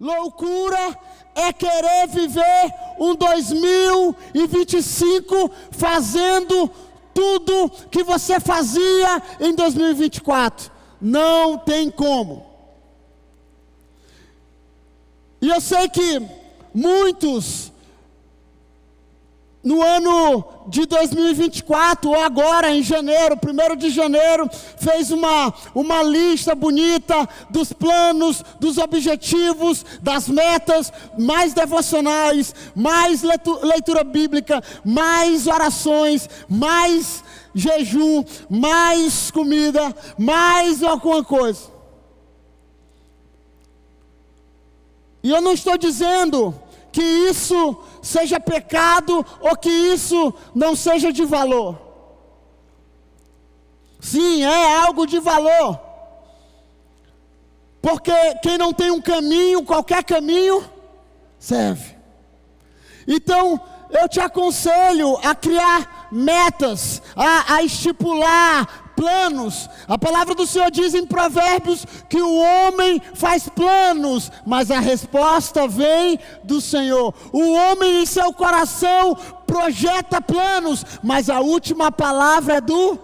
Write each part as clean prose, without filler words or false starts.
Loucura é querer viver um 2025 fazendo tudo que você fazia em 2024. Não tem como. E eu sei que muitos, no ano de 2024, ou agora em janeiro, 1º de janeiro, fez uma lista bonita dos planos, dos objetivos, das metas, mais devocionais, mais leitura bíblica, mais orações, mais jejum, mais comida, mais alguma coisa. E eu não estou dizendo que isso seja pecado ou que isso não seja de valor. Sim, é algo de valor. Porque quem não tem um caminho, qualquer caminho serve. Então, eu te aconselho a criar metas, a estipular planos. A palavra do Senhor diz em Provérbios que o homem faz planos, mas a resposta vem do Senhor. O homem em seu coração projeta planos, mas a última palavra é do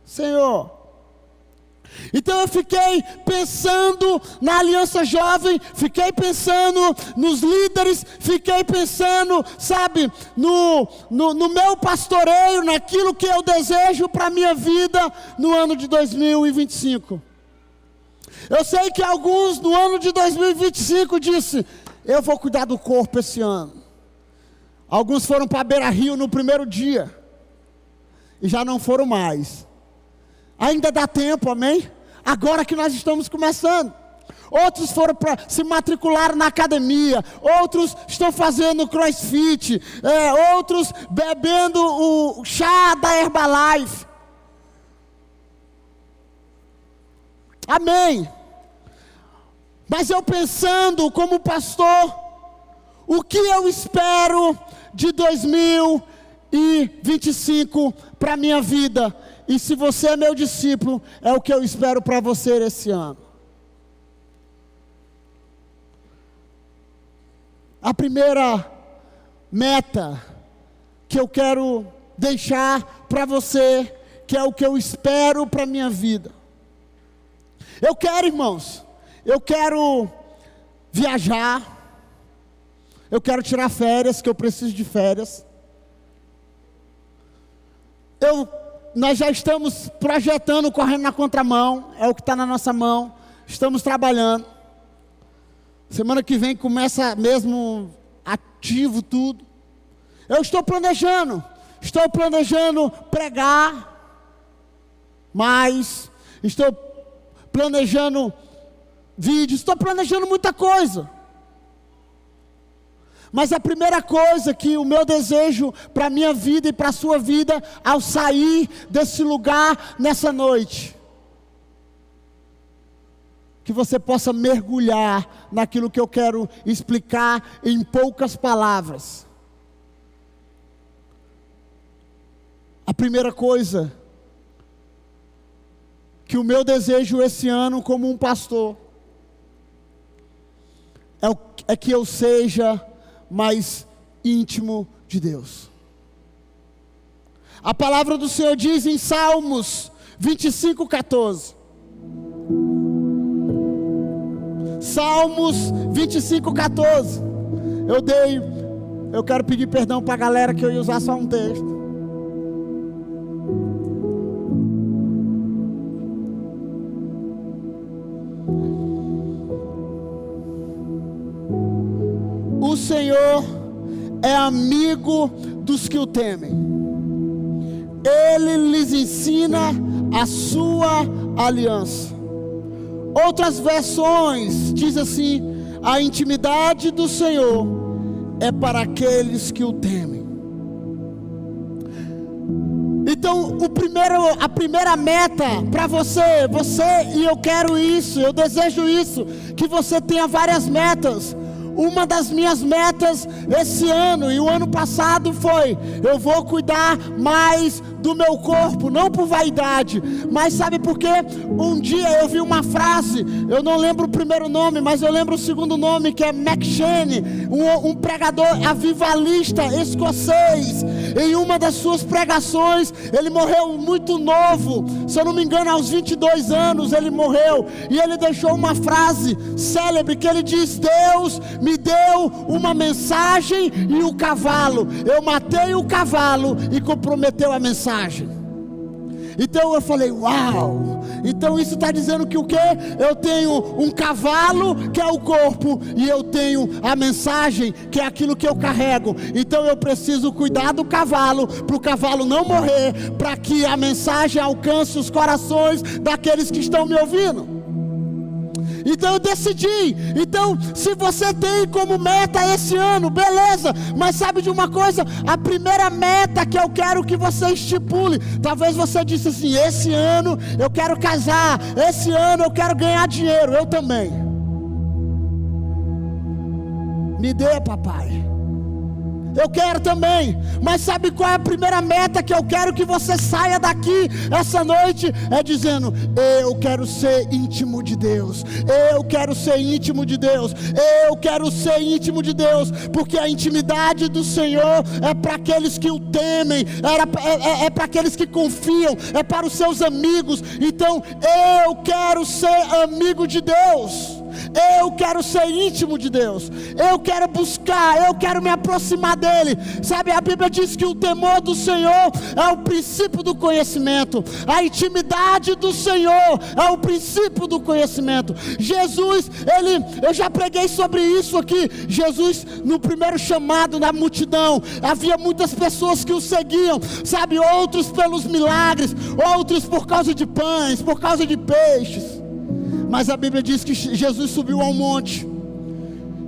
Senhor. Então eu fiquei pensando na Aliança Jovem, fiquei pensando nos líderes, fiquei pensando, sabe, no meu pastoreio, naquilo que eu desejo para a minha vida no ano de 2025. Eu sei que alguns no ano de 2025 disse, eu vou cuidar do corpo esse ano. Alguns foram para Beira Rio no primeiro dia, e já não foram mais. Ainda dá tempo, amém? Agora que nós estamos começando. Outros foram para se matricular na academia. Outros estão fazendo crossfit. Outros bebendo o chá da Herbalife. Amém? Mas eu pensando como pastor, o que eu espero de 2025 para a minha vida? E se você é meu discípulo, é o que eu espero para você esse ano. A primeira meta que eu quero deixar para você, que é o que eu espero para a minha vida. Eu quero, irmãos, eu quero viajar, eu quero tirar férias, que eu preciso de férias. Nós já estamos projetando, correndo na contramão, é o que está na nossa mão, estamos trabalhando. Semana que vem começa mesmo ativo tudo. Eu estou planejando pregar mais, estou planejando vídeos, estou planejando muita coisa. Mas a primeira coisa que o meu desejo para a minha vida e para a sua vida, ao sair desse lugar nessa noite, que você possa mergulhar naquilo que eu quero explicar em poucas palavras. A primeira coisa que o meu desejo esse ano como um pastor é que eu seja mais íntimo de Deus. A palavra do Senhor diz em Salmos 25:14. Salmos 25:14. Eu quero pedir perdão para a galera que eu ia usar só um texto. O Senhor é amigo dos que o temem. Ele lhes ensina a sua aliança. Outras versões diz assim: a intimidade do Senhor é para aqueles que o temem. Então, a primeira meta para você, e eu quero isso, eu desejo isso, que você tenha várias metas. uma das minhas metas esse ano e o ano passado foi: eu vou cuidar mais do meu corpo, não por vaidade, mas sabe por quê? Um dia eu vi uma frase, eu não lembro o primeiro nome, mas eu lembro o segundo nome, que é McShane, um pregador avivalista escocês. Em uma das suas pregações, ele morreu muito novo, se eu não me engano aos 22 anos ele morreu, e ele deixou uma frase célebre que ele diz: Deus me deu uma mensagem e o cavalo, eu matei o cavalo e comprometeu a mensagem. Então eu falei: uau, então isso está dizendo que o quê? Eu tenho um cavalo, que é o corpo, e eu tenho a mensagem, que é aquilo que eu carrego. Então eu preciso cuidar do cavalo, para o cavalo não morrer, para que a mensagem alcance os corações daqueles que estão me ouvindo. Então eu decidi. Então, se você tem como meta esse ano, beleza, mas sabe de uma coisa? A primeira meta que eu quero que você estipule, talvez você disse assim: esse ano eu quero casar, esse ano eu quero ganhar dinheiro. Eu também. Me dê, papai. Eu quero também, mas sabe qual é a primeira meta que eu quero que você saia daqui essa noite? É dizendo: eu quero ser íntimo de Deus, eu quero ser íntimo de Deus, eu quero ser íntimo de Deus, porque a intimidade do Senhor é para aqueles que o temem, é para aqueles que confiam, é para os seus amigos. Então eu quero ser amigo de Deus, eu quero ser íntimo de Deus, eu quero buscar, eu quero me aproximar dele. Sabe, a Bíblia diz que o temor do Senhor é o princípio do conhecimento, a intimidade do Senhor é o princípio do conhecimento. Jesus, eu já preguei sobre isso aqui. Jesus, no primeiro chamado na multidão, havia muitas pessoas que o seguiam, sabe, outros pelos milagres, outros por causa de pães, por causa de peixes. Mas a Bíblia diz que Jesus subiu ao monte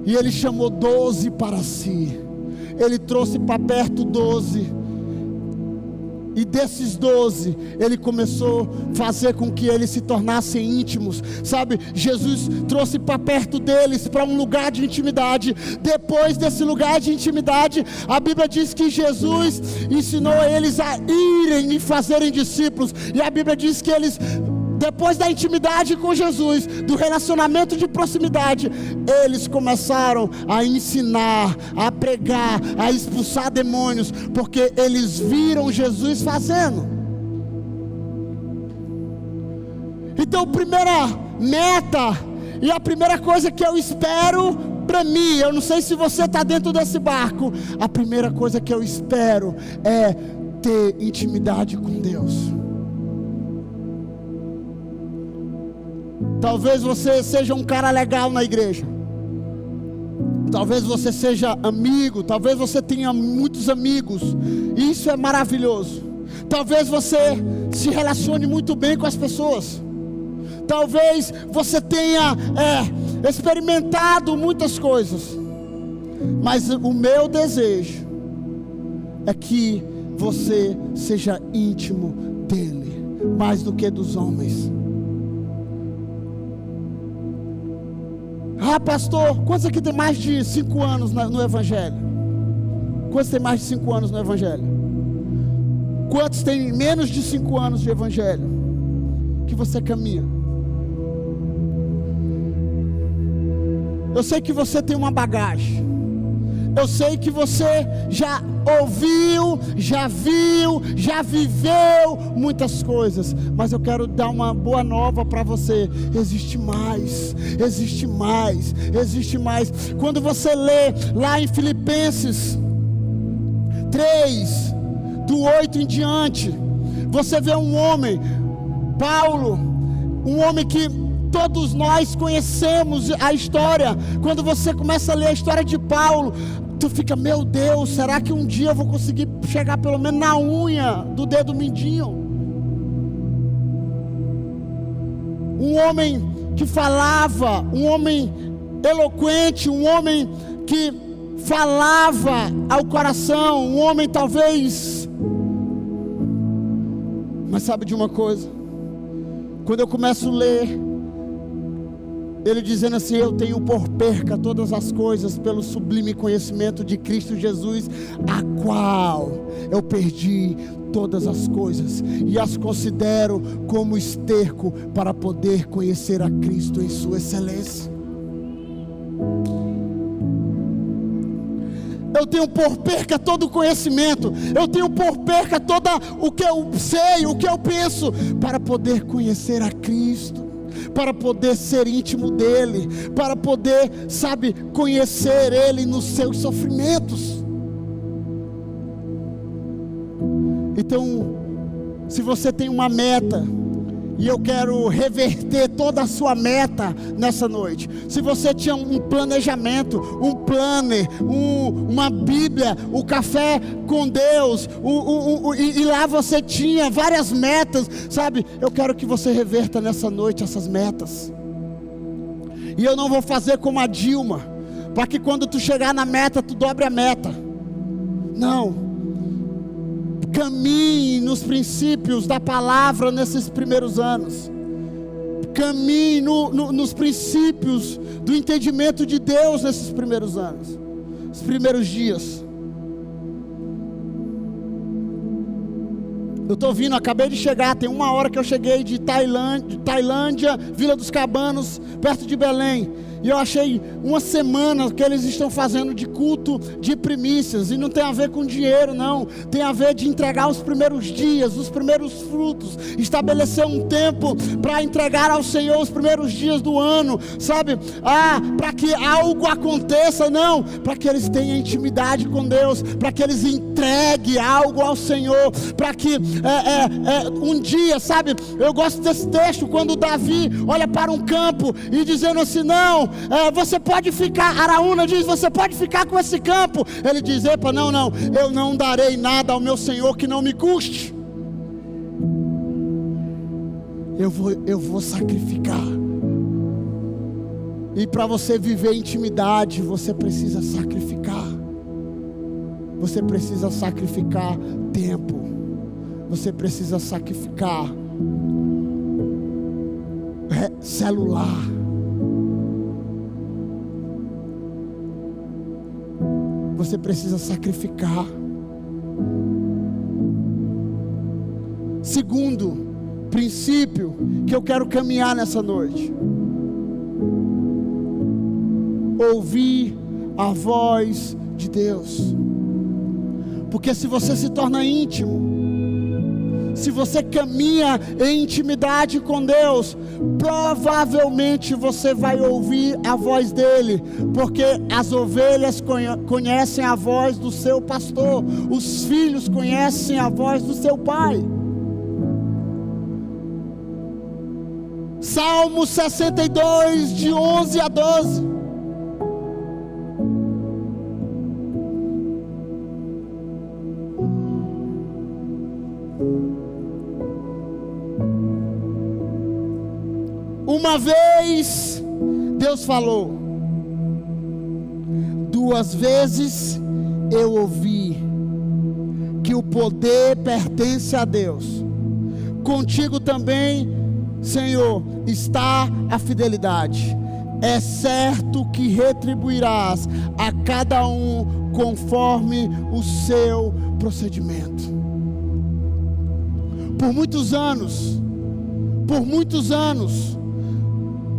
e ele chamou 12 para si. Ele trouxe para perto 12. E desses 12, ele começou a fazer com que eles se tornassem íntimos. Sabe, Jesus trouxe para perto deles, para um lugar de intimidade. Depois desse lugar de intimidade, a Bíblia diz que Jesus ensinou eles a irem e fazerem discípulos. E a Bíblia diz que eles, depois da intimidade com Jesus, do relacionamento de proximidade, eles começaram a ensinar, a pregar, a expulsar demônios, porque eles viram Jesus fazendo. Então, primeira meta e a primeira coisa que eu espero para mim, eu não sei se você está dentro desse barco, a primeira coisa que eu espero é ter intimidade com Deus. Talvez você seja um cara legal na igreja, talvez você seja amigo, talvez você tenha muitos amigos, e isso é maravilhoso. Talvez você se relacione muito bem com as pessoas, talvez você tenha experimentado muitas coisas, mas o meu desejo é que você seja íntimo dele, mais do que dos homens. Ah, pastor, quantos aqui tem mais de 5 anos no Evangelho? Quantos tem mais de 5 anos no Evangelho? Quantos tem menos de 5 anos de Evangelho que você caminha? Eu sei que você tem uma bagagem, eu sei que você já ouviu, já viu, já viveu muitas coisas, mas eu quero dar uma boa nova para você. Existe mais, existe mais, existe mais. Quando você lê lá em Filipenses 3, do 8 em diante, você vê um homem, Paulo, um homem que todos nós conhecemos a história. Quando você começa a ler a história de Paulo, tu fica: meu Deus, será que um dia eu vou conseguir chegar pelo menos na unha do dedo mindinho? Um homem que falava, um homem eloquente, um homem que falava ao coração, um homem talvez. Mas sabe de uma coisa? Quando eu começo a ler Ele dizendo assim: eu tenho por perca todas as coisas pelo sublime conhecimento de Cristo Jesus, a qual eu perdi todas as coisas e as considero como esterco para poder conhecer a Cristo em sua excelência. Eu tenho por perca todo o conhecimento, eu tenho por perca todo o que eu sei, o que eu penso, para poder conhecer a Cristo, para poder ser íntimo dEle, para poder, conhecer Ele nos seus sofrimentos. Então, se você tem uma meta, e eu quero reverter toda a sua meta nessa noite. Se você tinha um planejamento, um planner, uma Bíblia, o café com Deus, e lá você tinha várias metas, eu quero que você reverta nessa noite essas metas. E eu não vou fazer como a Dilma, para que quando tu chegar na meta, tu dobre a meta. Não. Caminhe nos princípios da palavra nesses primeiros anos. Caminhe nos princípios do entendimento de Deus nesses primeiros anos, os primeiros dias. Eu estou vindo, acabei de chegar, tem 1 hora que eu cheguei de Tailândia, Vila dos Cabanos, perto de Belém. E eu achei 1 semana que eles estão fazendo de culto de primícias. E não tem a ver com dinheiro, não. Tem a ver de entregar os primeiros dias, os primeiros frutos. Estabelecer um tempo para entregar ao Senhor os primeiros dias do ano. Para que algo aconteça, não. Para que eles tenham intimidade com Deus. Para que eles entreguem algo ao Senhor. Para que um dia, eu gosto desse texto, quando Davi olha para um campo e dizendo assim: não, você pode ficar, Araúna diz, você pode ficar com esse campo. Ele diz: epa, não, eu não darei nada ao meu Senhor que não me custe. Eu vou sacrificar. E para você viver intimidade, você precisa sacrificar. Você precisa sacrificar tempo. Você precisa sacrificar celular. Você precisa sacrificar. Segundo princípio que eu quero caminhar nessa noite: ouvir a voz de Deus. Porque se você se torna íntimo, se você caminha em intimidade com Deus, provavelmente você vai ouvir a voz dele, porque as ovelhas conhecem a voz do seu pastor, os filhos conhecem a voz do seu pai. Salmo 62, de 11 a 12. Uma vez Deus falou, 2 vezes eu ouvi que o poder pertence a Deus. Contigo também, Senhor, está a fidelidade. É certo que retribuirás a cada um conforme o seu procedimento. Por muitos anos,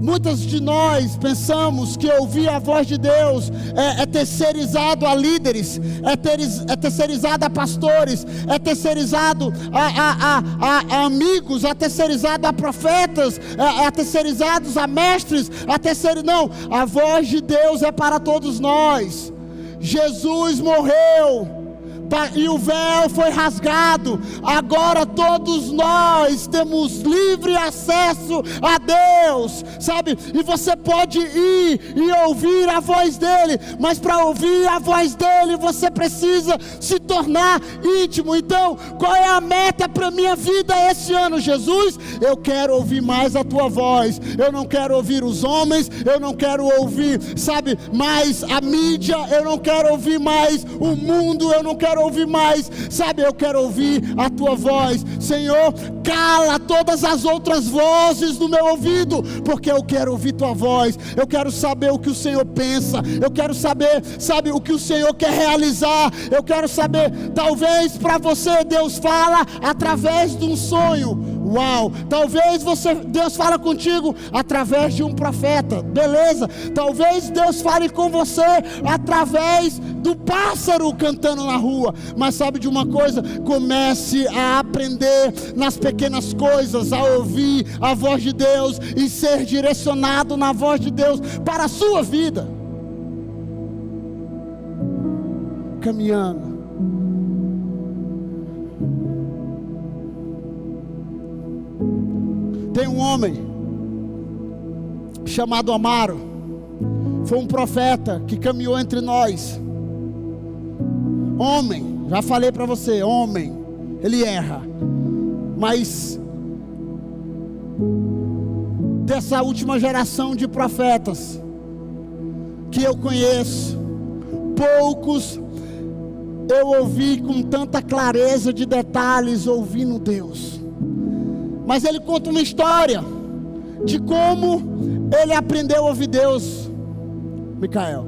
muitas de nós pensamos que ouvir a voz de Deus é terceirizado a líderes, é terceirizado a pastores, é terceirizado a amigos, é terceirizado a profetas, é terceirizados a mestres, não, a voz de Deus é para todos nós. Jesus morreu e o véu foi rasgado. Agora todos nós temos livre acesso a Deus, e você pode ir e ouvir a voz dele, mas para ouvir a voz dele você precisa se tornar íntimo. Então, qual é a meta para minha vida esse ano? Jesus, eu quero ouvir mais a tua voz. Eu não quero ouvir os homens, eu não quero ouvir, mais a mídia, eu não quero ouvir mais o mundo, eu não quero quero ouvir mais. Sabe, eu quero ouvir a tua voz. Senhor, cala todas as outras vozes do meu ouvido, porque eu quero ouvir tua voz. Eu quero saber o que o Senhor pensa. Eu quero saber, sabe, o que o Senhor quer realizar. Eu quero saber, talvez para você Deus fala através de um sonho. Uau, talvez Deus fala contigo através de um profeta, beleza? Talvez Deus fale com você através do pássaro cantando na rua. Mas sabe de uma coisa? Comece a aprender nas pequenas coisas, a ouvir a voz de Deus e ser direcionado na voz de Deus para a sua vida. Caminhando. Tem um homem chamado Amaro. Foi um profeta que caminhou entre nós. Homem, já falei para você, homem, ele erra. Mas dessa última geração de profetas que eu conheço, poucos eu ouvi com tanta clareza de detalhes ouvindo Deus. Mas ele conta uma história de como ele aprendeu a ouvir Deus. Micael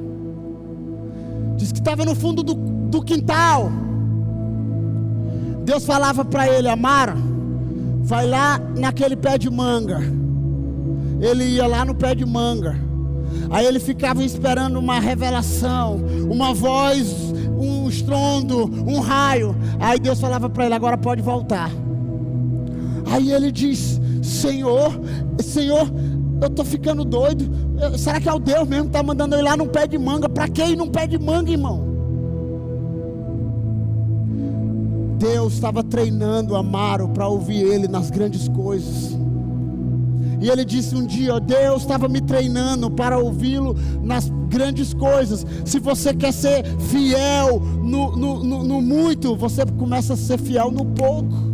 diz que estava no fundo do quintal. Deus falava para ele: Amaro, vai lá naquele pé de manga. Ele ia lá no pé de manga. Aí ele ficava esperando uma revelação, uma voz, um estrondo, um raio. Aí Deus falava para ele: agora pode voltar. Aí ele diz: Senhor, eu estou ficando doido. Será que é o Deus mesmo que está mandando eu ir lá num pé de manga? Para que ir num pé de manga, irmão? Deus estava treinando Amaro para ouvir ele nas grandes coisas. E ele disse um dia: Deus estava me treinando para ouvi-lo nas grandes coisas. Se você quer ser fiel no muito, você começa a ser fiel no pouco.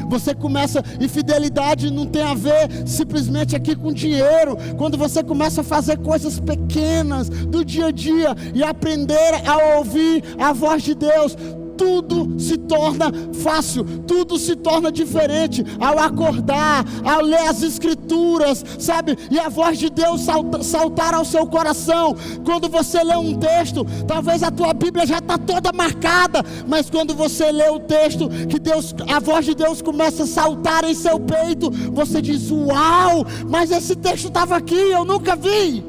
Você começa, e fidelidade não tem a ver simplesmente aqui com dinheiro. Quando você começa a fazer coisas pequenas do dia a dia e aprender a ouvir a voz de Deus, tudo se torna fácil, tudo se torna diferente. Ao acordar, ao ler as escrituras, sabe, e a voz de Deus saltar ao seu coração. Quando você lê um texto, talvez a tua Bíblia já está toda marcada, mas quando você lê o texto, que a voz de Deus começa a saltar em seu peito, você diz: uau, mas esse texto estava aqui, eu nunca vi.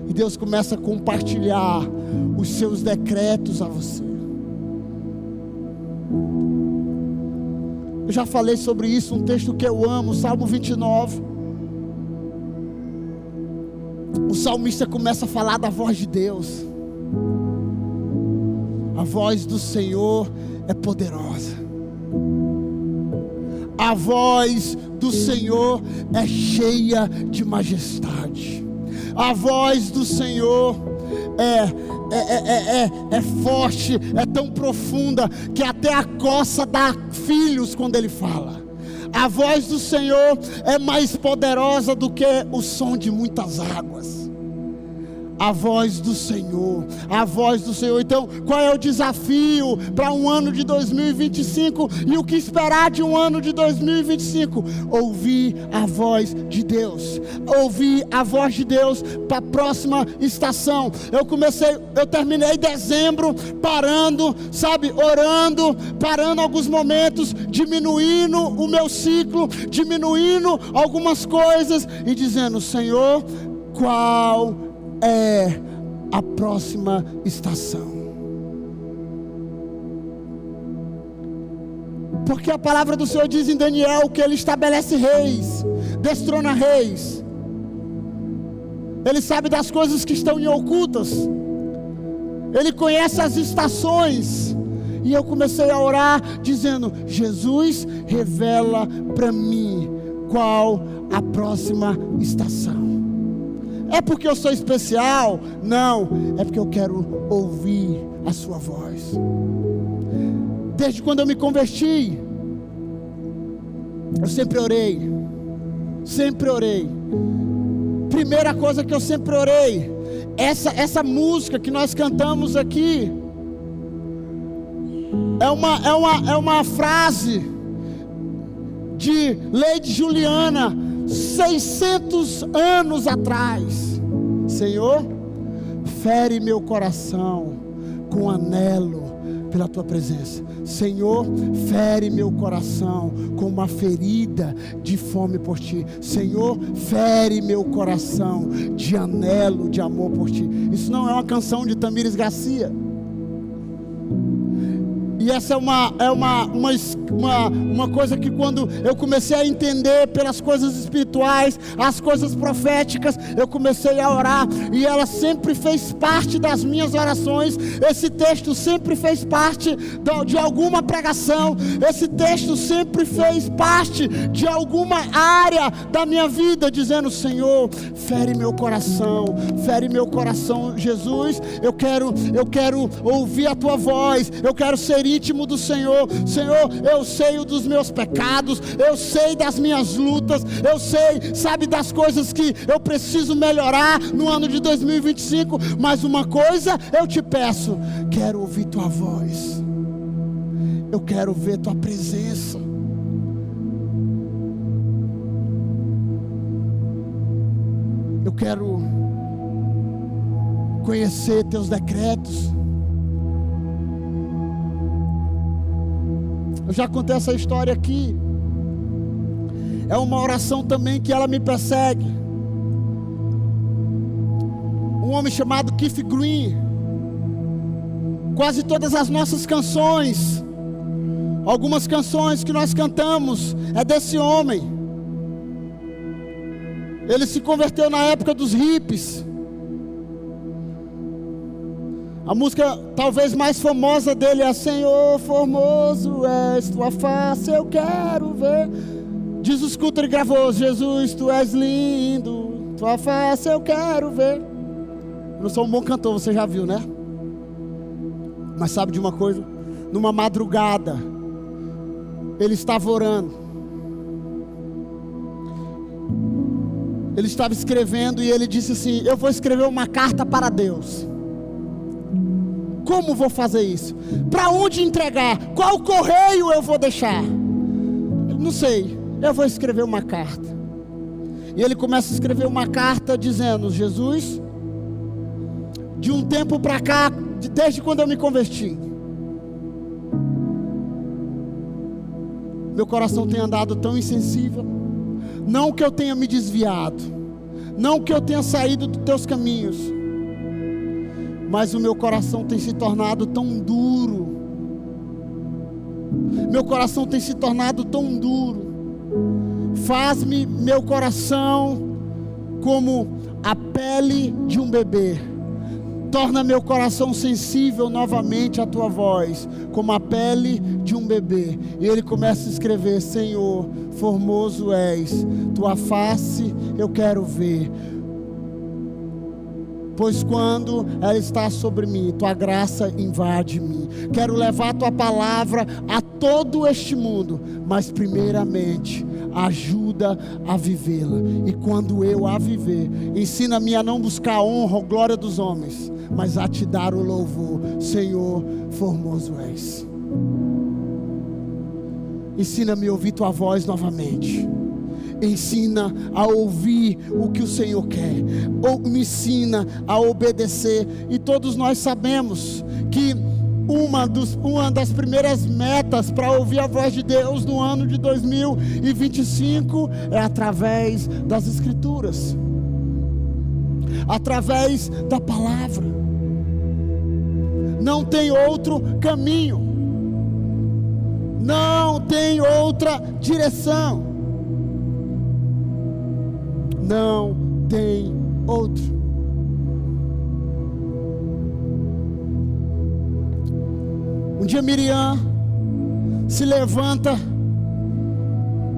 E Deus começa a compartilhar os seus decretos a você. Eu já falei sobre isso, um texto que eu amo, Salmo 29. O salmista começa a falar da voz de Deus. A voz do Senhor é poderosa. A voz do Senhor é cheia de majestade. A voz do Senhor é forte, é tão profunda que até a coça dá filhos quando ele fala. A voz do Senhor é mais poderosa do que o som de muitas águas. A voz do Senhor, a voz do Senhor. Então, qual é o desafio para um ano de 2025 e o que esperar de um ano de 2025? Ouvir a voz de Deus, ouvir a voz de Deus para a próxima estação. Eu terminei dezembro parando, sabe, orando, parando alguns momentos, diminuindo o meu ciclo, diminuindo algumas coisas e dizendo: Senhor, qual é a próxima estação? Porque a palavra do Senhor diz em Daniel que Ele estabelece reis, destrona reis. Ele sabe das coisas que estão em ocultas. Ele conhece as estações. E eu comecei a orar dizendo: Jesus, revela para mim qual a próxima estação. É porque eu sou especial? Não, é porque eu quero ouvir a sua voz. Desde quando eu me converti, eu sempre orei. Primeira coisa que eu sempre orei, essa música que nós cantamos aqui, é uma frase de Lady Juliana, 600 anos atrás. Senhor, fere meu coração com anelo pela tua presença. Senhor, fere meu coração com uma ferida de fome por ti. Senhor, fere meu coração de anelo, de amor por ti. Isso não é uma canção de Tamires Garcia. E essa é uma coisa que, quando eu comecei a entender pelas coisas espirituais, as coisas proféticas, eu comecei a orar, e ela sempre fez parte das minhas orações. Esse texto sempre fez parte de alguma pregação. Esse texto sempre fez parte de alguma área da minha vida, dizendo: Senhor, fere meu coração, Jesus. Eu quero ouvir a tua voz, eu quero ser íntimo do Senhor. Senhor, eu sei dos meus pecados, eu sei das minhas lutas, eu sei, sabe, das coisas que eu preciso melhorar no ano de 2025, mas uma coisa eu te peço: quero ouvir tua voz, eu quero ver tua presença. Eu quero conhecer teus decretos. Eu já contei essa história aqui. É uma oração também que ela me persegue. Um homem chamado Keith Green. Quase todas as nossas canções, algumas canções que nós cantamos, é desse homem. Ele se converteu na época dos hippies. A música talvez mais famosa dele é: Senhor, formoso és, tua face eu quero ver. Jesus Scooter gravou: Jesus, tu és lindo, tua face eu quero ver. Eu não sou um bom cantor, você já viu, né? Mas sabe de uma coisa? Numa madrugada, ele estava orando, ele estava escrevendo, e ele disse assim: eu vou escrever uma carta para Deus. Como vou fazer isso? Para onde entregar? Qual correio eu vou deixar? Não sei, eu vou escrever uma carta. E ele começa a escrever uma carta dizendo: Jesus, de um tempo para cá, desde quando eu me converti, meu coração tem andado tão insensível. Não que eu tenha me desviado, não que eu tenha saído dos teus caminhos, mas o meu coração tem se tornado tão duro. Meu coração tem se tornado tão duro. Faz-me meu coração como a pele de um bebê. Torna meu coração sensível novamente à tua voz, como a pele de um bebê. E ele começa a escrever: Senhor, formoso és, tua face eu quero ver. Pois quando ela está sobre mim, tua graça invade-me. Quero levar tua palavra a todo este mundo, mas primeiramente ajuda a vivê-la. E quando eu a viver, ensina-me a não buscar a honra ou glória dos homens, mas a te dar o louvor. Senhor, formoso és. Ensina-me a ouvir tua voz novamente. Ensina a ouvir o que o Senhor quer, ou me ensina a obedecer. E todos nós sabemos que uma das primeiras metas para ouvir a voz de Deus no ano de 2025 é através das Escrituras, através da palavra. Não tem outro caminho, não tem outra direção. Não tem outro. Um dia Miriam se levanta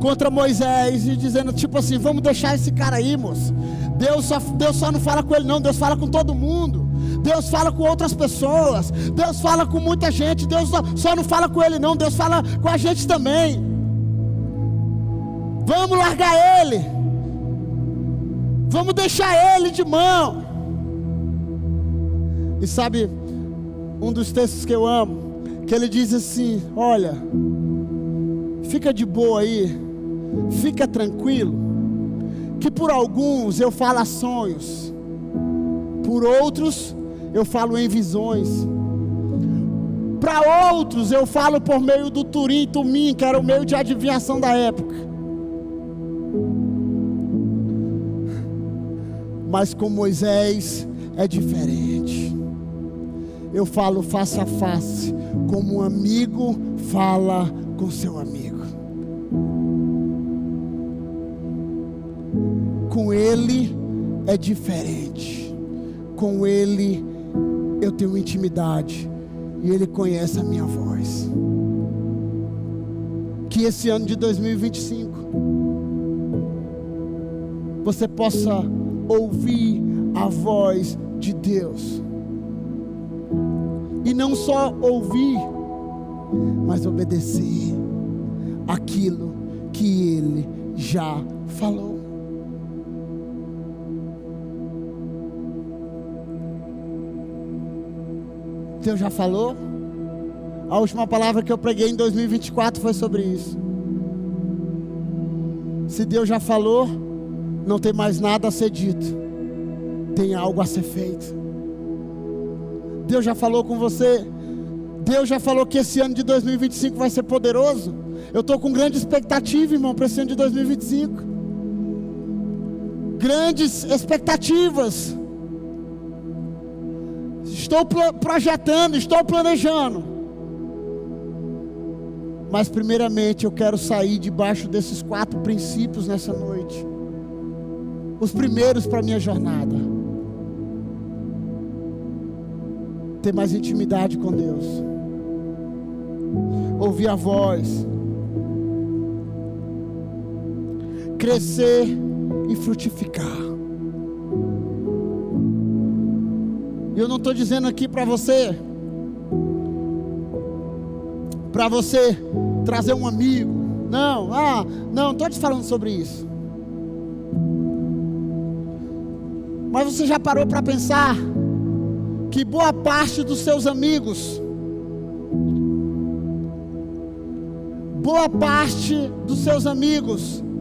contra Moisés e dizendo, tipo assim: vamos deixar esse cara aí, moço. Deus só não fala com ele não, Deus fala com todo mundo. Deus fala com outras pessoas, Deus fala com muita gente. Deus só não fala com ele não, Deus fala com a gente também. Vamos largar ele, vamos deixar ele de mão. E sabe, um dos textos que eu amo, que ele diz assim: olha, fica de boa aí, fica tranquilo, que por alguns eu falo a sonhos, por outros eu falo em visões, para outros eu falo por meio do Turim, Tumim, que era o meio de adivinhação da época. Mas com Moisés é diferente. Eu falo face a face, como um amigo fala com seu amigo. Com ele é diferente. Com ele eu tenho intimidade e ele conhece a minha voz. Que esse ano de 2025 você possa ouvir a voz de Deus, e não só ouvir, mas obedecer aquilo que Ele já falou. Deus já falou? A última palavra que eu preguei em 2024 foi sobre isso. Se Deus já falou, não tem mais nada a ser dito, tem algo a ser feito. Deus já falou com você? Deus já falou que esse ano de 2025 vai ser poderoso? Eu estou com grande expectativa, irmão, para esse ano de 2025. Grandes expectativas. Estou projetando, estou planejando. Mas primeiramente eu quero sair debaixo desses 4 princípios nessa noite. Os primeiros para a minha jornada: ter mais intimidade com Deus, ouvir a voz, crescer e frutificar. Eu não estou dizendo aqui para você trazer um amigo, não estou te falando sobre isso. Mas você já parou para pensar que boa parte dos seus amigos,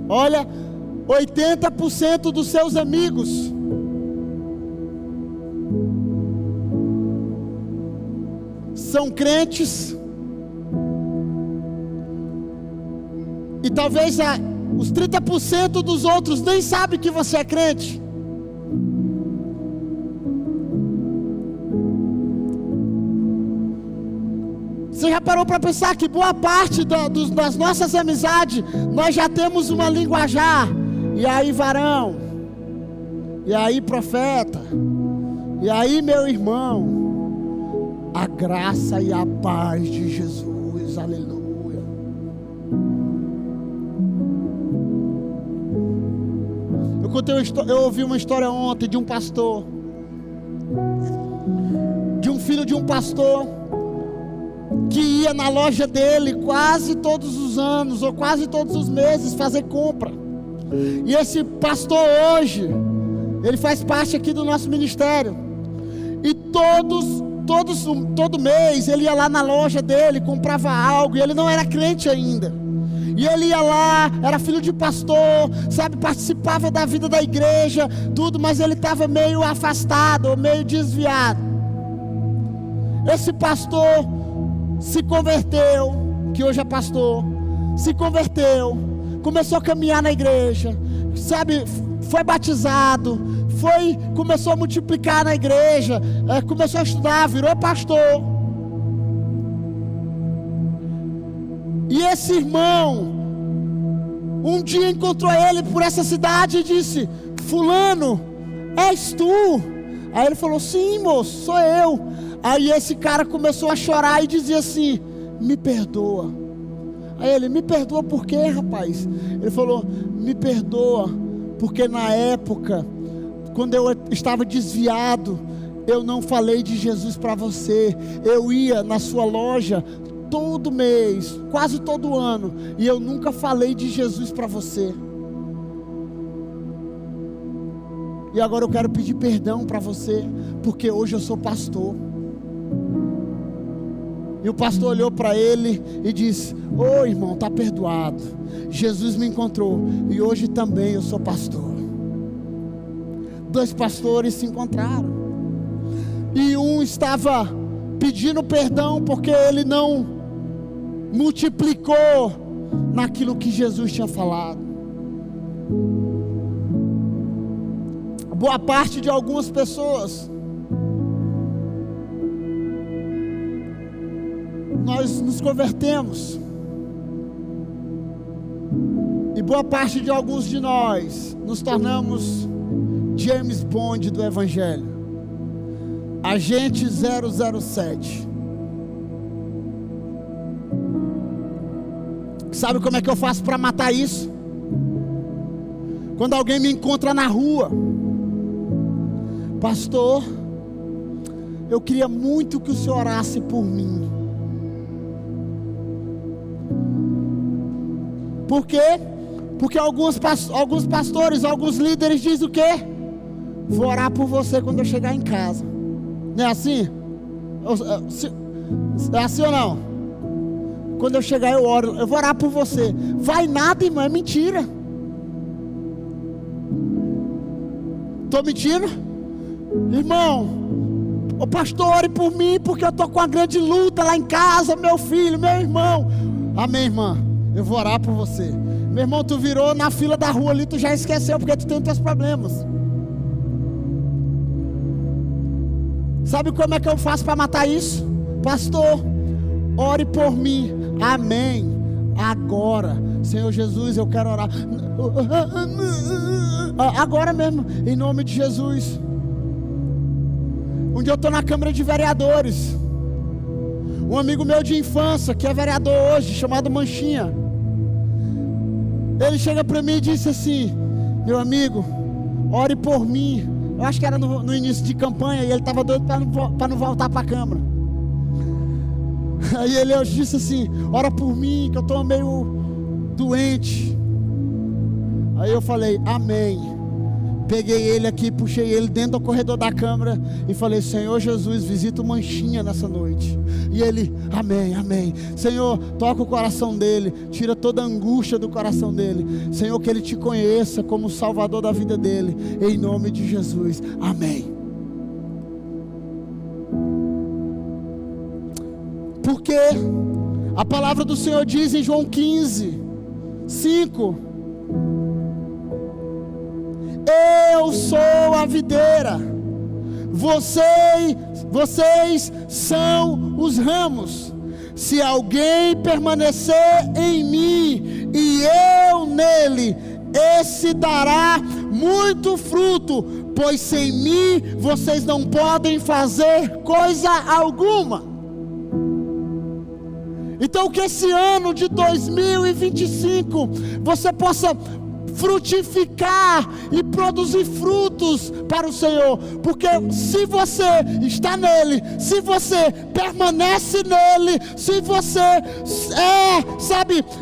olha, 80% dos seus amigos são crentes, e talvez os 30% dos outros nem sabem que você é crente. Você já parou para pensar que boa parte das nossas amizades, nós já temos uma linguajar? E aí, varão? E aí, profeta? E aí, meu irmão? A graça e a paz de Jesus, aleluia. Eu ouvi uma história ontem de um pastor, de um filho de um pastor, que ia na loja dele quase todos os anos, ou quase todos os meses, fazer compra. E esse pastor hoje, ele faz parte aqui do nosso ministério, e todo mês ele ia lá na loja dele, comprava algo, e ele não era crente ainda, e ele ia lá, era filho de pastor, sabe, participava da vida da igreja, tudo, mas ele estava meio afastado, ou meio desviado. Esse pastor se converteu, que hoje é pastor, se converteu, começou a caminhar na igreja, sabe, foi batizado, começou a multiplicar na igreja, começou a estudar, virou pastor. E esse irmão, um dia encontrou ele por essa cidade e disse: fulano, és tu? Aí ele falou: sim, moço, sou eu. Aí esse cara começou a chorar e dizia assim: me perdoa. Aí ele: me perdoa por quê, rapaz? Ele falou: me perdoa porque na época, quando eu estava desviado, eu não falei de Jesus para você. Eu ia na sua loja todo mês, quase todo ano, e eu nunca falei de Jesus para você. E agora eu quero pedir perdão para você, porque hoje eu sou pastor. E o pastor olhou para ele e disse: ô irmão, está perdoado. Jesus me encontrou e hoje também eu sou pastor. 2 pastores se encontraram. E um estava pedindo perdão porque ele não multiplicou naquilo que Jesus tinha falado. Boa parte de algumas pessoas, nós nos convertemos, e boa parte de alguns de nós nos tornamos James Bond do Evangelho, agente 007. Sabe como é que eu faço para matar isso? Quando alguém me encontra na rua: pastor, eu queria muito que o senhor orasse por mim. Por quê? Porque alguns pastores, alguns líderes dizem o quê? Vou orar por você quando eu chegar em casa. Não é assim? É assim ou não? Quando eu chegar eu oro, eu vou orar por você. Vai nada, irmão, é mentira. Estou mentindo? Irmão, o pastor, ore por mim, porque eu estou com uma grande luta lá em casa, meu filho, meu irmão. Amém, irmã, eu vou orar por você. Meu irmão, tu virou na fila da rua ali, tu já esqueceu, porque tu tem os teus problemas. Sabe como é que eu faço para matar isso? Pastor, ore por mim. Amém. Agora, Senhor Jesus, eu quero orar. Agora mesmo, em nome de Jesus. Um dia eu estou na Câmara de Vereadores. Um amigo meu de infância, que é vereador hoje, chamado Manchinha, ele chega para mim e disse assim: meu amigo, ore por mim. Eu acho que era no início de campanha, e ele estava doido para não voltar para a Câmara. Aí eu disse assim: ora por mim, que eu estou meio doente. Aí eu falei: amém. Peguei ele aqui, puxei ele dentro do corredor da Câmara e falei: Senhor Jesus, visita o Manchinha nessa noite. E ele: amém, amém. Senhor, toca o coração dele, tira toda a angústia do coração dele. Senhor, que ele te conheça como o Salvador da vida dele, em nome de Jesus, amém. Porque a palavra do Senhor diz em João 15:5: eu sou a videira, vocês são os ramos. Se alguém permanecer em mim e eu nele, esse dará muito fruto, pois sem mim vocês não podem fazer coisa alguma. Então que esse ano de 2025 você possa frutificar e produzir frutos para o Senhor, porque se você está nele, se você permanece nele, se você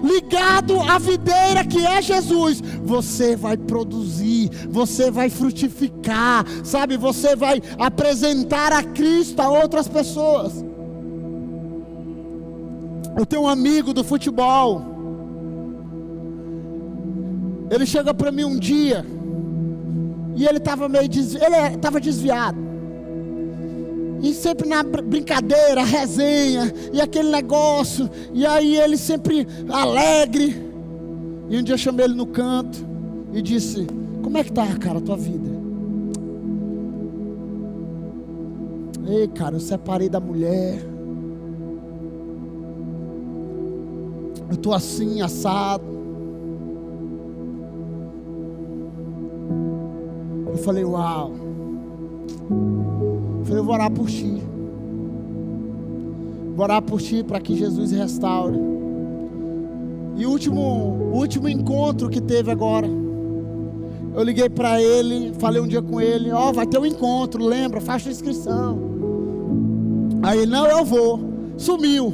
ligado à videira que é Jesus, você vai produzir, você vai frutificar, você vai apresentar a Cristo a outras pessoas. Eu tenho um amigo do futebol. Ele chega para mim um dia e ele estava desviado. E sempre na brincadeira, resenha e aquele negócio. E aí ele sempre alegre. E um dia eu chamei ele no canto e disse: como é que tá, cara, a tua vida? Ei, cara, eu separei da mulher. Eu estou assim, assado. Eu falei: uau. Eu falei: eu vou orar por ti. Vou orar por ti para que Jesus restaure. E o último encontro que teve agora, eu liguei para ele, falei um dia com ele: vai ter um encontro, lembra? Faz a inscrição. Aí ele: não, eu vou. Sumiu.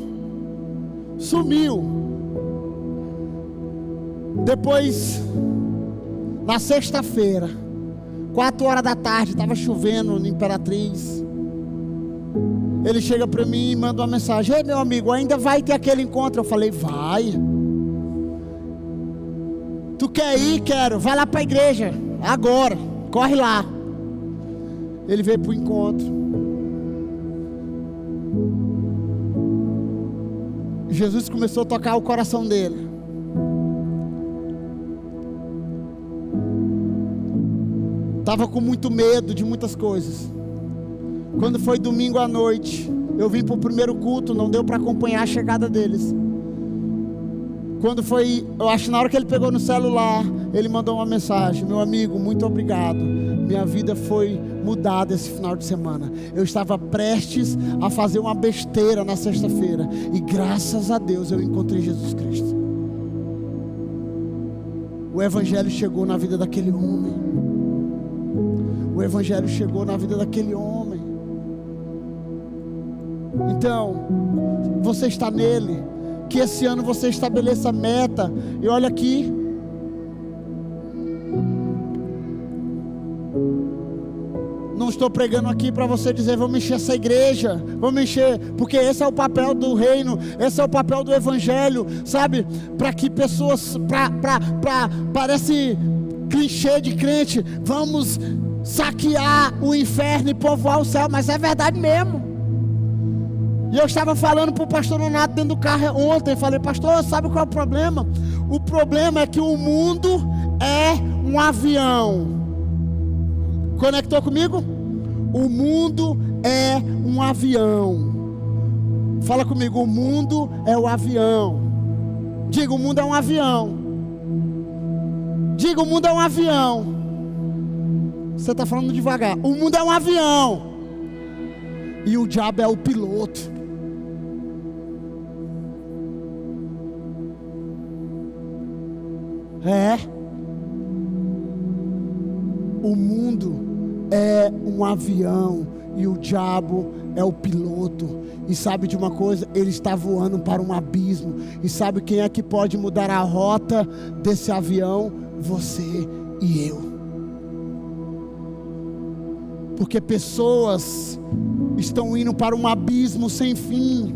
Depois, na sexta-feira, 4 horas da tarde, estava chovendo na Imperatriz. Ele chega para mim e manda uma mensagem: ei, meu amigo, ainda vai ter aquele encontro? Eu falei: vai. Tu quer ir? Quero. Vai lá para a igreja agora, corre lá. Ele veio para o encontro. Jesus começou a tocar o coração dele. Estava com muito medo de muitas coisas. Quando foi domingo à noite, eu vim para o primeiro culto, não deu para acompanhar a chegada deles. Quando foi, eu acho na hora que ele pegou no celular, ele mandou uma mensagem: meu amigo, muito obrigado, minha vida foi mudada esse final de semana. Eu estava prestes a fazer uma besteira na sexta-feira, e graças a Deus eu encontrei Jesus Cristo. O Evangelho chegou na vida daquele homem. O Evangelho chegou na vida daquele homem. Então, você está nele. Que esse ano você estabeleça meta. E olha aqui, não estou pregando aqui para você dizer: vamos encher essa igreja, vamos encher, porque esse é o papel do reino, esse é o papel do Evangelho, sabe? Para que pessoas, parece clichê de crente, vamos saquear o inferno e povoar o céu, mas é verdade mesmo. E eu estava falando para o pastor Nonato dentro do carro ontem. Falei: pastor, sabe qual é o problema? O problema é que o mundo é um avião. Conectou comigo? O mundo é um avião. Fala comigo: o mundo é o avião. Diga: o mundo é um avião. Diga: o mundo é um avião. Você está falando devagar. O mundo é um avião. E o diabo é o piloto. O mundo é um avião e o diabo é o piloto. E sabe de uma coisa? Ele está voando para um abismo. E sabe quem é que pode mudar a rota desse avião? Você e eu. Porque pessoas estão indo para um abismo sem fim.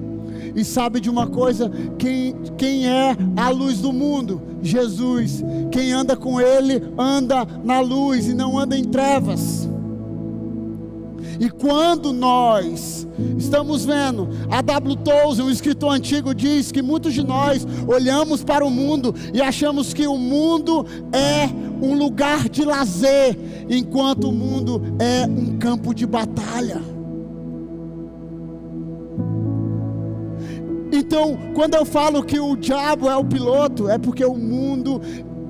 E sabe de uma coisa? Quem é a luz do mundo? Jesus. Quem anda com Ele anda na luz e não anda em trevas. E quando nós estamos vendo, a W. Tozer, um escritor antigo, diz que muitos de nós olhamos para o mundo e achamos que o mundo é um lugar de lazer, enquanto o mundo é um campo de batalha. Então, quando eu falo que o diabo é o piloto, é porque o mundo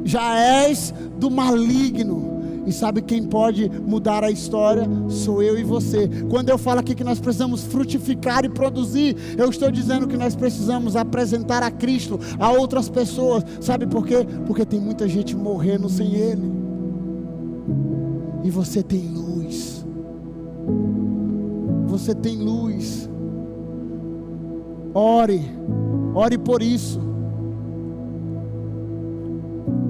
já é do maligno. E sabe quem pode mudar a história? Sou eu e você. Quando eu falo aqui que nós precisamos frutificar e produzir, eu estou dizendo que nós precisamos apresentar a Cristo a outras pessoas. Sabe por quê? Porque tem muita gente morrendo sem Ele. E você tem luz. Você tem luz. Ore por isso.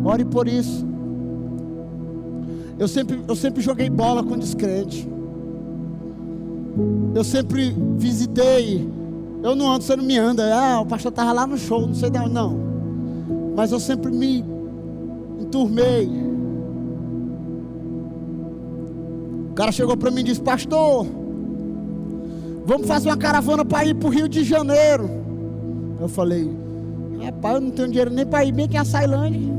Ore por isso. Eu sempre joguei bola com descrente. Eu sempre visitei. Eu não ando, você não me anda. O pastor estava lá no show, não sei de onde, não. Mas eu sempre me enturmei. O cara chegou para mim e disse: pastor, vamos fazer uma caravana para ir para o Rio de Janeiro. Eu falei: rapaz, eu não tenho dinheiro nem para ir bem que é a Sailândia.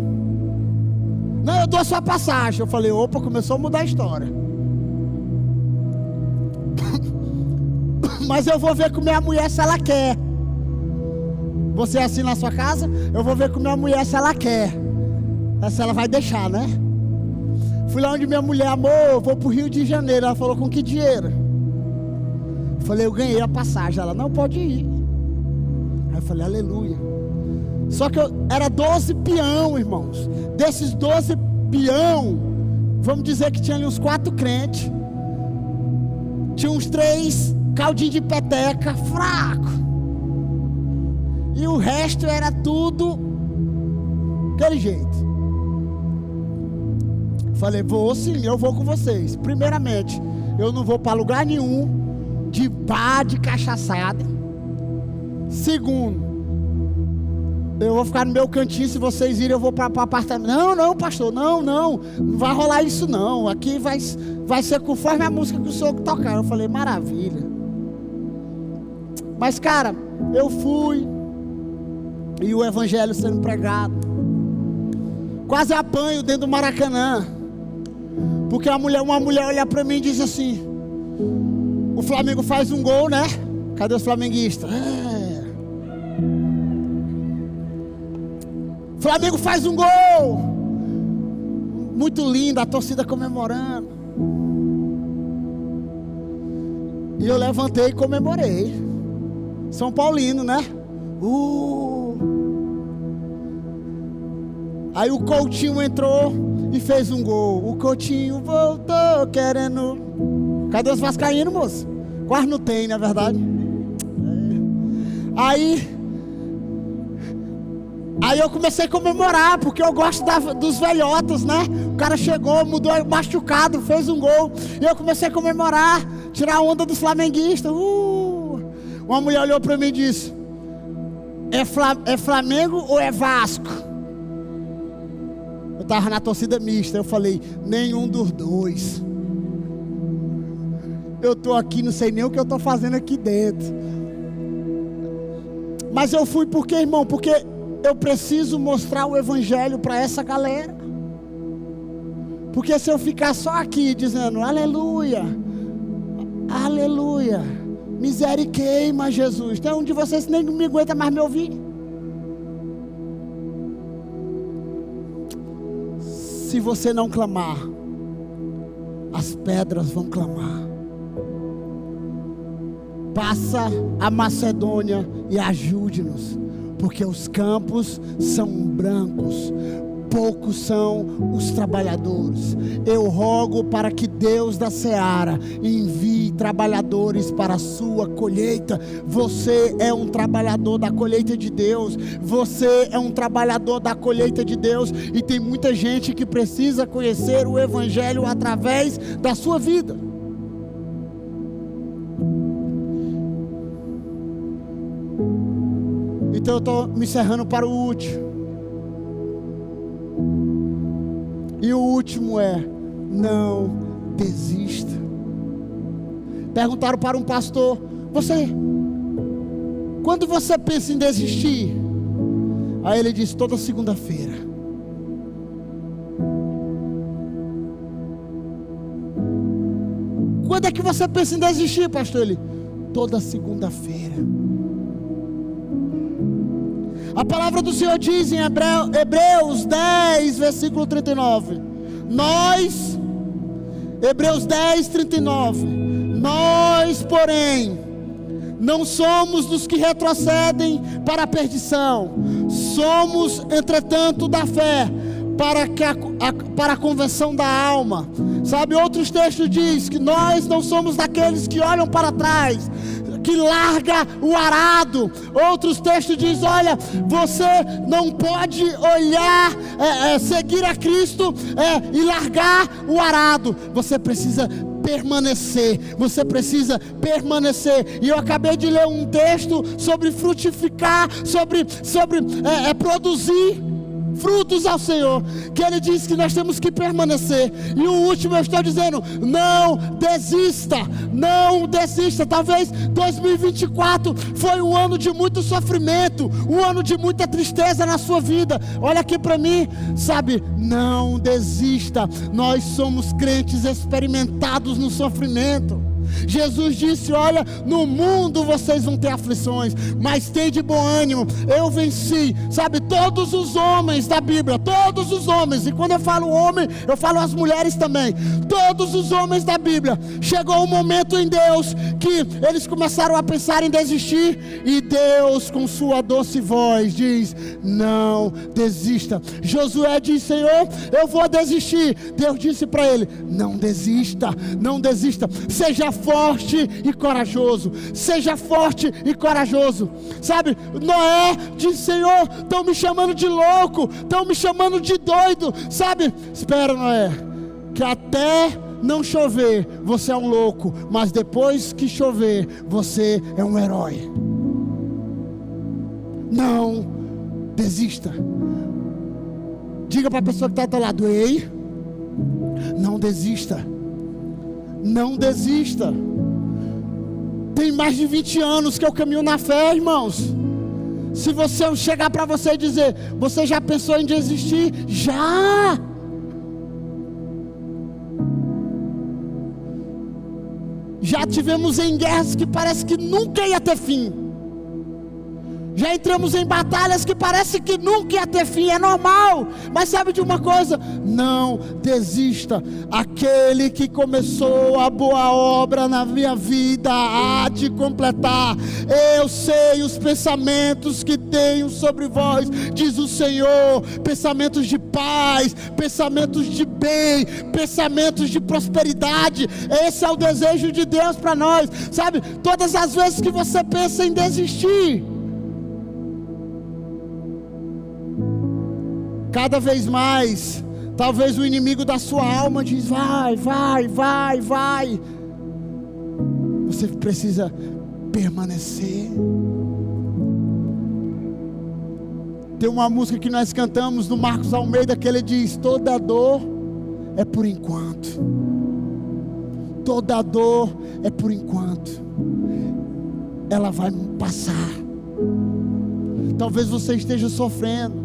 Não, eu dou a sua passagem. Eu falei: opa, começou a mudar a história. Mas eu vou ver com minha mulher se ela quer. Você é assim na sua casa? Eu vou ver com minha mulher se ela quer. Se ela vai deixar, né? Fui lá onde minha mulher: amor, eu vou pro Rio de Janeiro. Ela falou: com que dinheiro? Eu falei: eu ganhei a passagem. Ela: não, pode ir. Aí eu falei: aleluia. Só que era 12 peão, irmãos. Desses 12 peão, vamos dizer que tinha ali uns 4 crentes. Tinha uns 3 caldinhos de peteca, fraco. E o resto era tudo aquele jeito. Falei: vou sim, eu vou com vocês. Primeiramente, eu não vou para lugar nenhum de bar, de cachaçada. Segundo, eu vou ficar no meu cantinho, se vocês irem eu vou para o apartamento. Não, pastor, não vai rolar isso não. Aqui vai ser conforme a música que o senhor tocar. Eu falei, maravilha. Mas cara, eu fui, e o evangelho sendo pregado, quase apanho dentro do Maracanã, porque uma mulher olha para mim e diz assim: o Flamengo faz um gol, né? Cadê os flamenguistas? Flamengo faz um gol, muito lindo, a torcida comemorando, e eu levantei e comemorei. São Paulino, né? Aí o Coutinho entrou e fez um gol. O Coutinho voltou querendo. Cadê os vascaínos, moço? Quase não tem, na verdade. Aí eu comecei a comemorar, porque eu gosto dos velhotos, né? O cara chegou, mudou machucado, fez um gol, e eu comecei a comemorar, tirar a onda dos flamenguistas. Uma mulher olhou para mim e disse: é Flamengo ou é Vasco? Eu estava na torcida mista. Eu falei: nenhum dos dois. Eu estou aqui, não sei nem o que eu estou fazendo aqui dentro. Mas eu fui porque, irmão, porque eu preciso mostrar o evangelho para essa galera. Porque se eu ficar só aqui dizendo aleluia, aleluia, miséria queima, Jesus, tem um de vocês que nem me aguenta mais me ouvir. Se você não clamar, as pedras vão clamar. Passa a Macedônia e ajude-nos, porque os campos são brancos, poucos são os trabalhadores. Eu rogo para que Deus da seara envie trabalhadores para a sua colheita. Você é um trabalhador da colheita de Deus. Você é um trabalhador da colheita de Deus. E tem muita gente que precisa conhecer o evangelho através da sua vida. Então eu estou me encerrando para o último. E o último é: não desista. Perguntaram para um pastor: quando você pensa em desistir? Aí ele disse: toda segunda-feira. Quando é que você pensa em desistir, pastor? Ele: toda segunda-feira. A palavra do Senhor diz em Hebreus 10, versículo 39. Hebreus 10, 39. Nós, porém, não somos dos que retrocedem para a perdição. Somos, entretanto, da fé para a conversão da alma. Sabe, outros textos diz que nós não somos daqueles que olham para trás, que larga o arado. Outros textos diz: olha, você não pode olhar, seguir a Cristo e largar o arado. Você precisa permanecer. Você precisa permanecer. E eu acabei de ler um texto sobre frutificar, sobre produzir frutos ao Senhor, que ele diz que nós temos que permanecer. E o último eu estou dizendo: não desista, não desista. Talvez 2024 foi um ano de muito sofrimento, um ano de muita tristeza na sua vida. Olha aqui para mim, sabe, não desista. Nós somos crentes experimentados no sofrimento. Jesus disse: olha, no mundo vocês vão ter aflições, mas tem de bom ânimo, eu venci. Sabe, todos os homens da Bíblia, todos os homens, e quando eu falo homem, eu falo as mulheres também, todos os homens da Bíblia, chegou um momento em Deus que eles começaram a pensar em desistir, e Deus com sua doce voz diz: não desista. Josué disse: Senhor, eu vou desistir. Deus disse para ele: não desista, não desista, seja forte e corajoso, seja forte e corajoso. Sabe, Noé disse: Senhor, estão me chamando de louco, estão me chamando de doido. Sabe, espera, Noé, que até não chover, você é um louco, mas depois que chover, você é um herói. Não desista. Diga para a pessoa que está ao teu lado: ei, não desista. Não desista. Tem mais de 20 anos que eu caminho na fé, irmãos. Se você chegar para você e dizer: você já pensou em desistir? Já. Já tivemos em guerras que parece que nunca ia ter fim. Já entramos em batalhas que parece que nunca ia ter fim. É normal. Mas sabe de uma coisa? Não desista. Aquele que começou a boa obra na minha vida há de completar. Eu sei os pensamentos que tenho sobre vós, diz o Senhor: pensamentos de paz, pensamentos de bem, pensamentos de prosperidade. Esse é o desejo de Deus para nós. Sabe, todas as vezes que você pensa em desistir, cada vez mais, talvez o inimigo da sua alma diz: vai. Você precisa permanecer. Tem uma música que nós cantamos do Marcos Almeida, que ele diz: toda dor é por enquanto. Toda dor é por enquanto. Ela vai passar. Talvez você esteja sofrendo.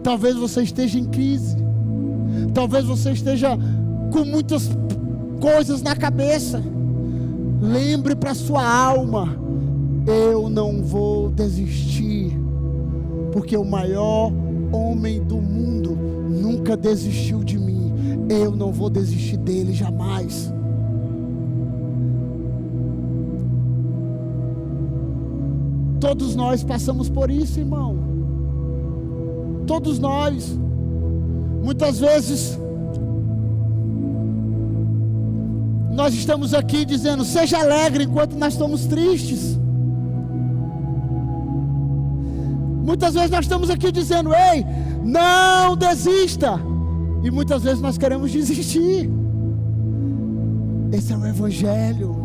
Talvez você esteja em crise. Talvez você esteja com muitas coisas na cabeça. Lembre para sua alma: eu não vou desistir, porque o maior homem do mundo nunca desistiu de mim. Eu não vou desistir dele jamais. Todos nós passamos por isso, irmão. Todos nós. Muitas vezes nós estamos aqui dizendo: seja alegre, enquanto nós estamos tristes. Muitas vezes nós estamos aqui dizendo: ei, não desista. E muitas vezes nós queremos desistir. Esse é o Evangelho.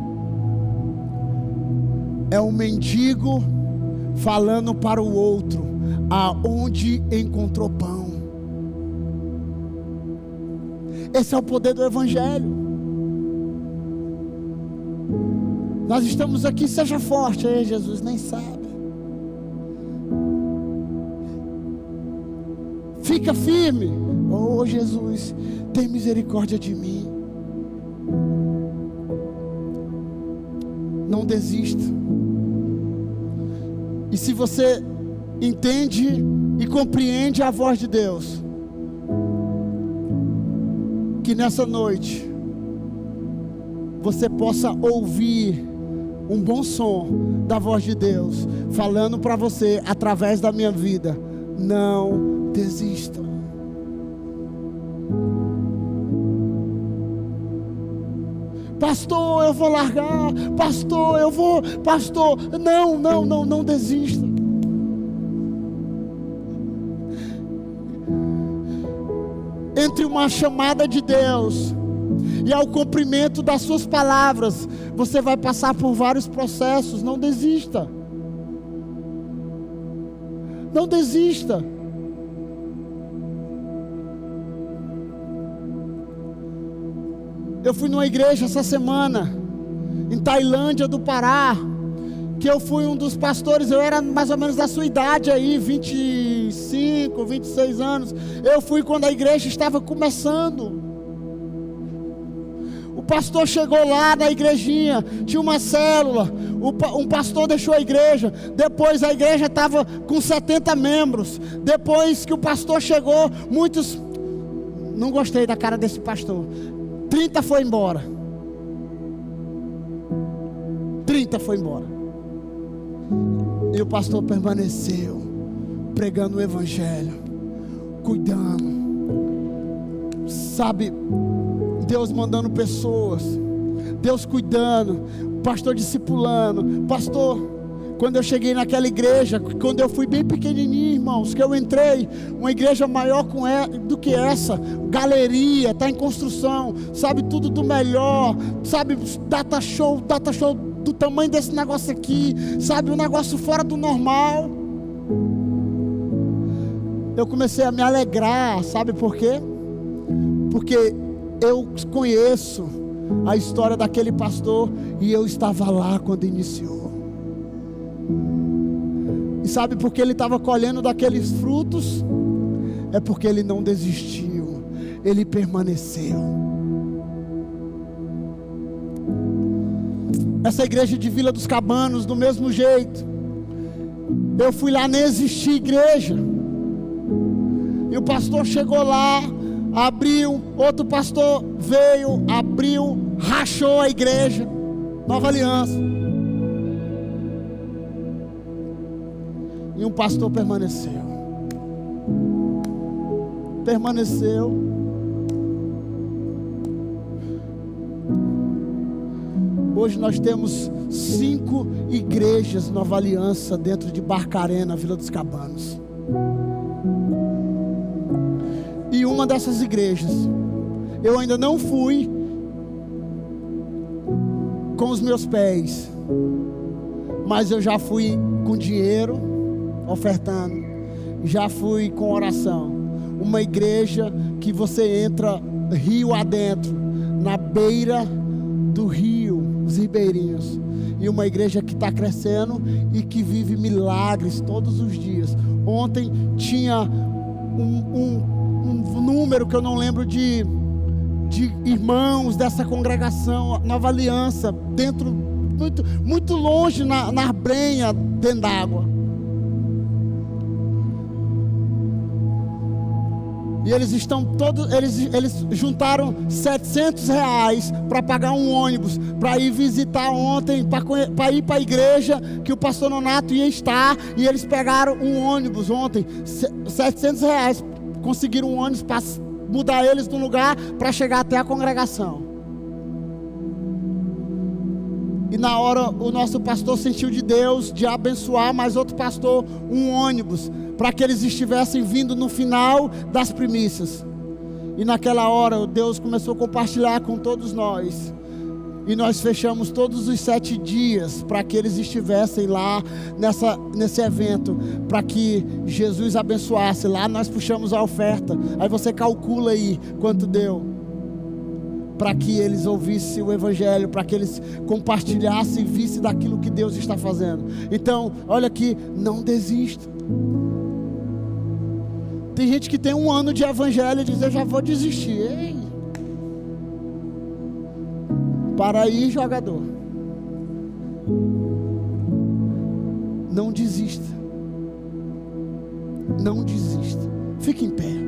É um mendigo falando para o outro aonde encontrou pão. Esse é o poder do Evangelho. Nós estamos aqui, seja forte. Aí Jesus nem sabe. Fica firme. Oh Jesus, tem misericórdia de mim. Não desista. E se você entende e compreende a voz de Deus, que nessa noite você possa ouvir um bom som da voz de Deus falando para você através da minha vida: não desista. Pastor, eu vou largar. Pastor, eu vou. Pastor, não desista. Entre uma chamada de Deus e ao cumprimento das suas palavras, você vai passar por vários processos. Não desista. Não desista. Eu fui numa igreja essa semana, em Tailândia do Pará, que eu fui um dos pastores. Eu era mais ou menos da sua idade aí, 25, 26 anos. Eu fui quando a igreja estava começando. O pastor chegou lá na igrejinha, tinha uma célula, um pastor deixou a igreja. Depois a igreja estava com 70 membros. Depois que o pastor chegou, muitos, não gostei da cara desse pastor, 30 foi embora. 30 foi embora. E o pastor permaneceu, pregando o Evangelho, cuidando. Sabe, Deus mandando pessoas, Deus cuidando, pastor discipulando. Pastor, quando eu cheguei naquela igreja, quando eu fui bem pequenininho, irmãos, que eu entrei, uma igreja maior do que essa, galeria, está em construção, sabe, tudo do melhor, sabe, data show do tamanho desse negócio aqui, sabe, um negócio fora do normal. Eu comecei a me alegrar, sabe por quê? Porque eu conheço a história daquele pastor e eu estava lá quando iniciou. E sabe por que ele estava colhendo daqueles frutos? É porque ele não desistiu, ele permaneceu. Essa igreja de Vila dos Cabanos, do mesmo jeito, eu fui lá, nem existia igreja, e o pastor chegou lá, abriu, outro pastor veio, abriu, rachou a igreja, Nova Aliança, e um pastor permaneceu. Hoje nós temos 5 igrejas Nova Aliança dentro de Barcarena, Vila dos Cabanos. E uma dessas igrejas, eu ainda não fui com os meus pés, mas eu já fui com dinheiro, ofertando, já fui com oração. Uma igreja que você entra rio adentro, na beira do rio, os ribeirinhos, e uma igreja que está crescendo e que vive milagres todos os dias. Ontem tinha um número que eu não lembro de irmãos dessa congregação Nova Aliança, dentro, muito longe, na Arbrenha, dentro d'água. E eles juntaram R$700 para pagar um ônibus, para ir visitar ontem, para ir para a igreja que o pastor Nonato ia estar, e eles pegaram um ônibus ontem, R$700, conseguiram um ônibus para mudar eles do lugar, para chegar até a congregação. E na hora o nosso pastor sentiu de Deus, de abençoar mais outro pastor, um ônibus, para que eles estivessem vindo no final das primícias. E naquela hora Deus começou a compartilhar com todos nós, e nós fechamos todos os 7 dias para que eles estivessem lá nesse evento, para que Jesus abençoasse. Lá nós puxamos a oferta, aí você calcula aí quanto deu, para que eles ouvissem o evangelho, para que eles compartilhassem e vissem daquilo que Deus está fazendo. Então, olha aqui, não desista. Tem gente que tem 1 ano de evangelho e diz: eu já vou desistir. Ei, para aí, jogador. Não desista. Não desista. Fique em pé.